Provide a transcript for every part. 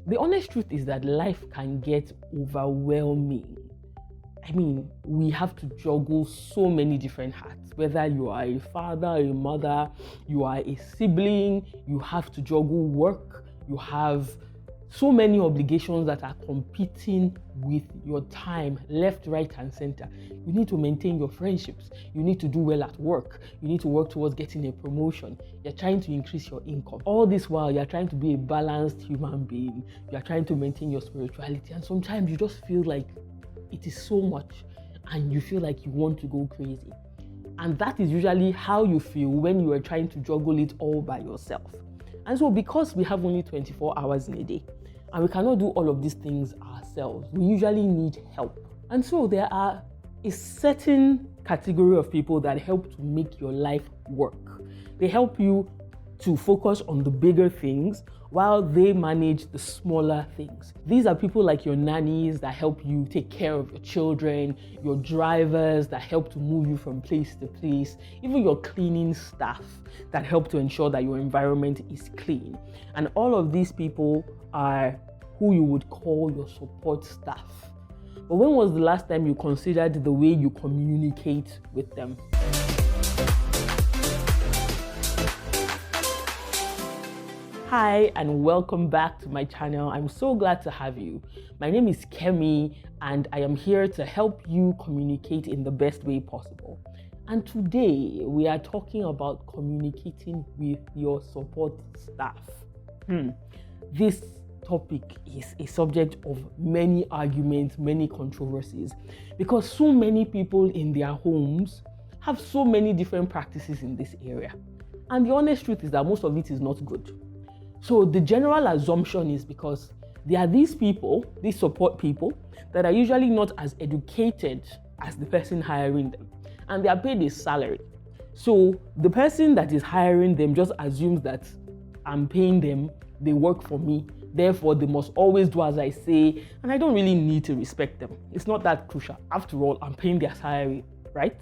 The honest truth is that life can get overwhelming. I mean, we have to juggle so many different hats. Whether you are a father, a mother, you are a sibling, you have to juggle work, you have so many obligations that are competing with your time, left, right, and center. You need to maintain your friendships. You need to do well at work. You need to work towards getting a promotion. You're trying to increase your income. All this while, you're trying to be a balanced human being. You're trying to maintain your spirituality. And sometimes you just feel like it is so much and you feel like you want to go crazy. And that is usually how you feel when you are trying to juggle it all by yourself. And so because we have only 24 hours in a day, and we cannot do all of these things ourselves, we usually need help. And so there are a certain category of people that help to make your life work. They help you to focus on the bigger things while they manage the smaller things. These are people like your nannies that help you take care of your children, your drivers that help to move you from place to place, even your cleaning staff that help to ensure that your environment is clean. And all of these people are who you would call your support staff. But when was the last time you considered the way you communicate with them? Hi and welcome back to my channel. I'm so glad to have you. My name is Kemi and I am here to help you communicate in the best way possible. And today we are talking about communicating with your support staff. This topic is a subject of many arguments, many controversies, because so many people in their homes have so many different practices in this area. And the honest truth is that most of it is not good. So the general assumption is because there are these people, these support people, that are usually not as educated as the person hiring them, and they are paid a salary. So the person that is hiring them just assumes that I'm paying them, they work for me, therefore they must always do as I say, and I don't really need to respect them. It's not that crucial. After all, I'm paying their salary, right?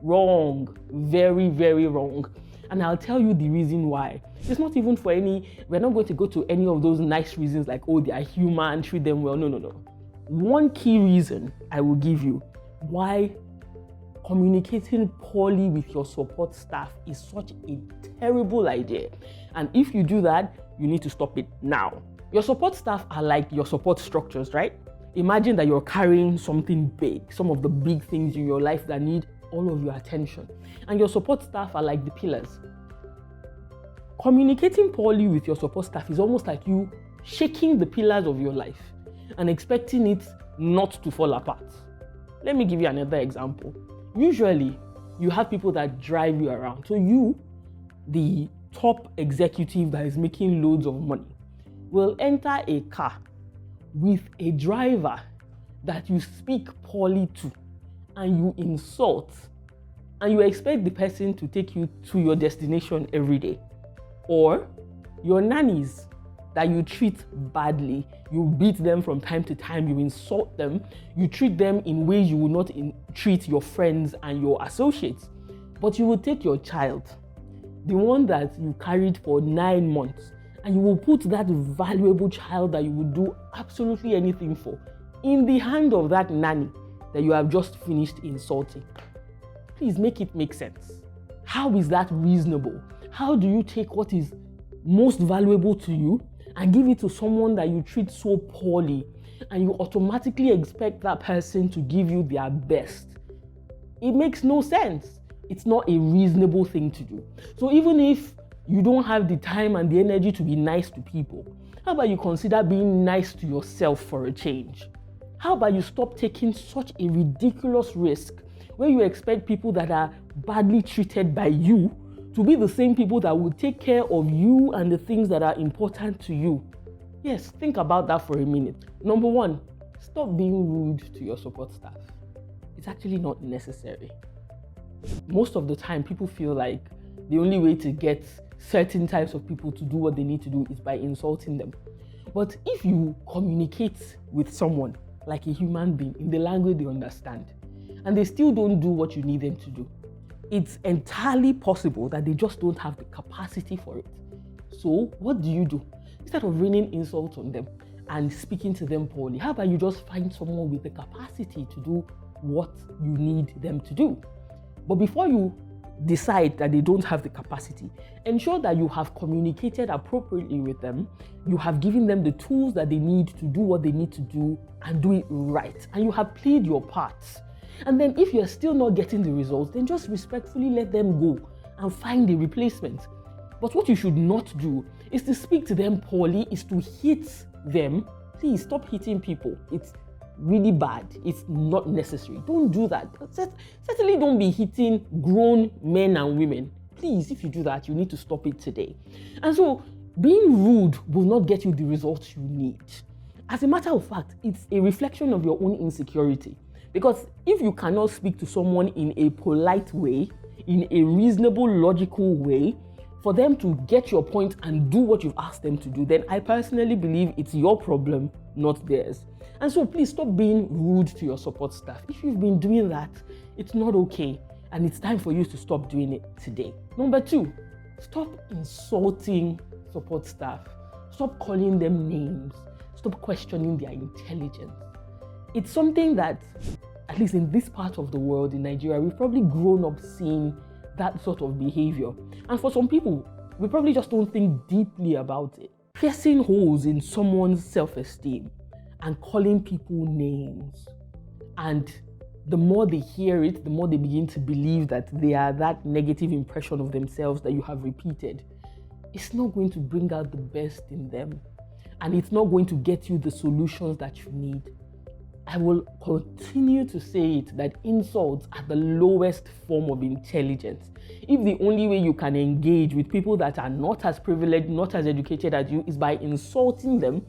Wrong. Very, very wrong. And I'll tell you the reason why. It's not even for we're not going to go to any of those nice reasons like, oh, they are human, treat them well. No. One key reason I will give you why communicating poorly with your support staff is such a terrible idea. And if you do that, you need to stop it now. Your support staff are like your support structures, right? Imagine that you're carrying something big, some of the big things in your life that need all of your attention. And your support staff are like the pillars. Communicating poorly with your support staff is almost like you shaking the pillars of your life and expecting it not to fall apart. Let me give you another example. Usually, you have people that drive you around. So you, the top executive that is making loads of money, will enter a car with a driver that you speak poorly to and you insult, and you expect the person to take you to your destination every day. Or your nannies that you treat badly, you beat them from time to time, you insult them, you treat them in ways you will not treat your friends and your associates. But you will take your child, the one that you carried for 9 months, and you will put that valuable child that you would do absolutely anything for in the hand of that nanny that you have just finished insulting. Please make it make sense. How is that reasonable? How do you take what is most valuable to you and give it to someone that you treat so poorly, and you automatically expect that person to give you their best? It makes no sense. It's not a reasonable thing to do. So even if you don't have the time and the energy to be nice to people, how about you consider being nice to yourself for a change? How about you stop taking such a ridiculous risk where you expect people that are badly treated by you to be the same people that will take care of you and the things that are important to you? Yes, think about that for a minute. Number one, stop being rude to your support staff. It's actually not necessary. Most of the time, people feel like the only way to get certain types of people to do what they need to do is by insulting them. But if you communicate with someone like a human being in the language they understand, and they still don't do what you need them to do, it's entirely possible that they just don't have the capacity for it. So what do? Instead of raining insults on them, and speaking to them poorly. How about you just find someone with the capacity to do what you need them to do? But before you decide that they don't have the capacity, ensure that you have communicated appropriately with them, you have given them the tools that they need to do what they need to do and do it right, and you have played your part. And then if you're still not getting the results, then just respectfully let them go and find a replacement. But what you should not do is to speak to them poorly, is to hit them. Please stop hitting people. It's really bad. It's not necessary. Don't do that. Certainly don't be hitting grown men and women. Please, if you do that, you need to stop it today. And so being rude will not get you the results you need. As a matter of fact, it's a reflection of your own insecurity. Because if you cannot speak to someone in a polite way, in a reasonable, logical way, for them to get your point and do what you've asked them to do, then I personally believe it's your problem, not theirs. And so please stop being rude to your support staff. If you've been doing that, it's not okay, and it's time for you to stop doing it today. Number 2, stop insulting support staff. Stop calling them names. Stop questioning their intelligence. It's something that, at least in this part of the world, in Nigeria, we've probably grown up seeing that sort of behavior. And for some people, we probably just don't think deeply about it. Piercing holes in someone's self-esteem and calling people names. And the more they hear it, the more they begin to believe that they are that negative impression of themselves that you have repeated. It's not going to bring out the best in them. And it's not going to get you the solutions that you need. I will continue to say it, that insults are the lowest form of intelligence. If the only way you can engage with people that are not as privileged, not as educated as you, is by insulting them,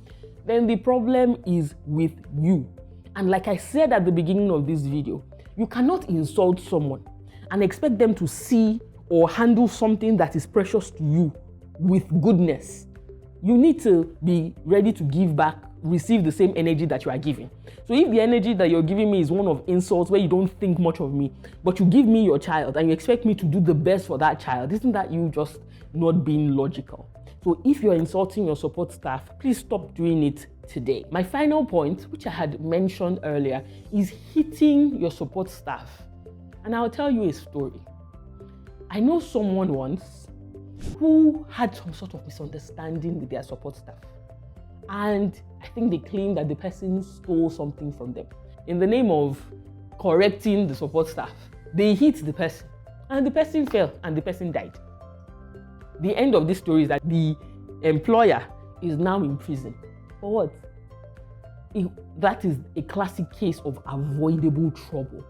then the problem is with you. And like I said at the beginning of this video, you cannot insult someone and expect them to see or handle something that is precious to you with goodness. You need to be ready to give back, receive the same energy that you are giving. So if the energy that you're giving me is one of insults where you don't think much of me, but you give me your child and you expect me to do the best for that child, isn't that you just not being logical? So if you're insulting your support staff, please stop doing it today. My final point, which I had mentioned earlier, is hitting your support staff. And I'll tell you a story. I know someone once who had some sort of misunderstanding with their support staff. And I think they claimed that the person stole something from them. In the name of correcting the support staff, they hit the person, and the person fell, and the person died. The end of this story is that the employer is now in prison. For what? That is a classic case of avoidable trouble.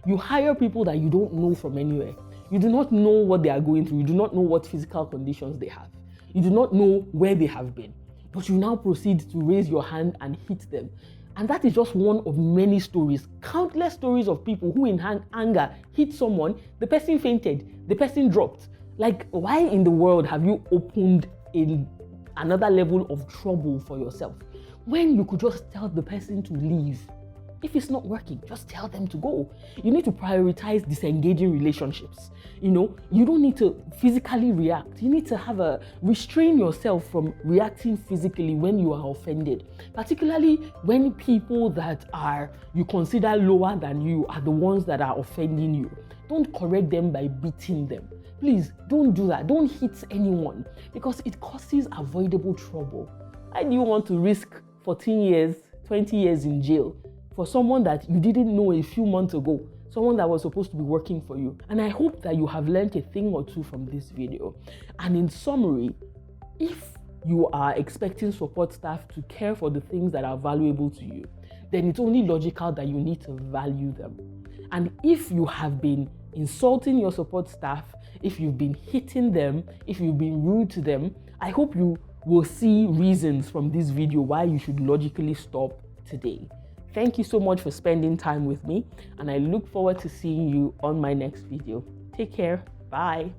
You hire people that you don't know from anywhere. You do not know what they are going through. You do not know what physical conditions they have. You do not know where they have been. But you now proceed to raise your hand and hit them. And that is just one of many stories, countless stories of people who in anger hit someone, the person fainted, the person dropped. Like, why in the world have you opened another level of trouble for yourself when you could just tell the person to leave? If it's not working, just tell them to go. You need to prioritize disengaging relationships. You don't need to physically react. You need to restrain yourself from reacting physically when you are offended, particularly when people that you consider lower than you are the ones that are offending you. Don't correct them by beating them. Please don't do that. Don't hit anyone because it causes avoidable trouble. Why do you want to risk 14 years, 20 years in jail for someone that you didn't know a few months ago, someone that was supposed to be working for you? And I hope that you have learned a thing or two from this video. And in summary, if you are expecting support staff to care for the things that are valuable to you, then it's only logical that you need to value them. And if you have been insulting your support staff, if you've been hitting them, if you've been rude to them, I hope you will see reasons from this video why you should logically stop today. Thank you so much for spending time with me, and I look forward to seeing you on my next video. Take care. Bye.